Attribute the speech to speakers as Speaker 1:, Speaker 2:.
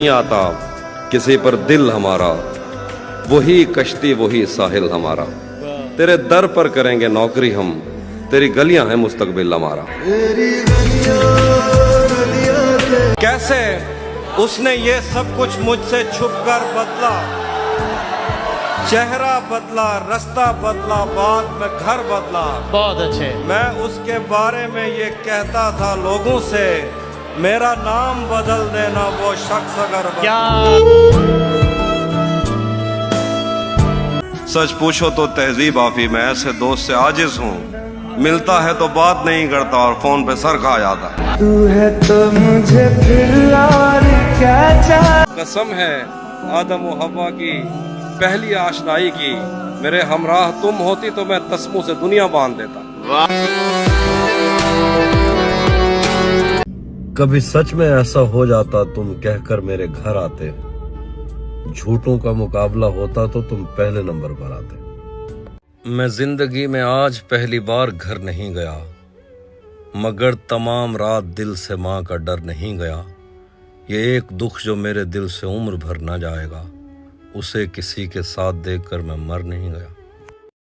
Speaker 1: नहीं आता किसी पर दिल हमारा, वही कश्ती वही साहिल हमारा। तेरे दर पर करेंगे नौकरी हम, तेरी गलियां हैं मुस्तकबिल हमारा। कैसे उसने ये सब कुछ मुझसे छुपकर बदला, चेहरा बदला, रास्ता बदला, बाद में घर बदला।
Speaker 2: बहुत अच्छे।
Speaker 1: मैं उसके बारे में ये कहता था लोगों से, मेरा नाम बदल देना वो शख्स अगर
Speaker 2: क्या
Speaker 1: सच पूछो तो तहजीब आफी, मैं ऐसे दोस्त से आजिज हूँ, मिलता है तो बात नहीं करता और फोन पे सर खा जाता।
Speaker 3: तू है तो मुझे फिर और क्या चाहिए।
Speaker 1: कसम है आदम व हव्वा की पहली आशनाई की, मेरे हमराह तुम होती तो मैं तस्मों से दुनिया बांध देता। कभी सच में ऐसा हो जाता तुम कहकर मेरे घर आते, झूठों का मुकाबला होता तो तुम पहले नंबर पर आते। मैं जिंदगी में आज पहली बार घर नहीं गया, मगर तमाम रात दिल से माँ का डर नहीं गया। ये एक दुख जो मेरे दिल से उम्र भर न जाएगा, उसे किसी के साथ देखकर मैं मर नहीं गया।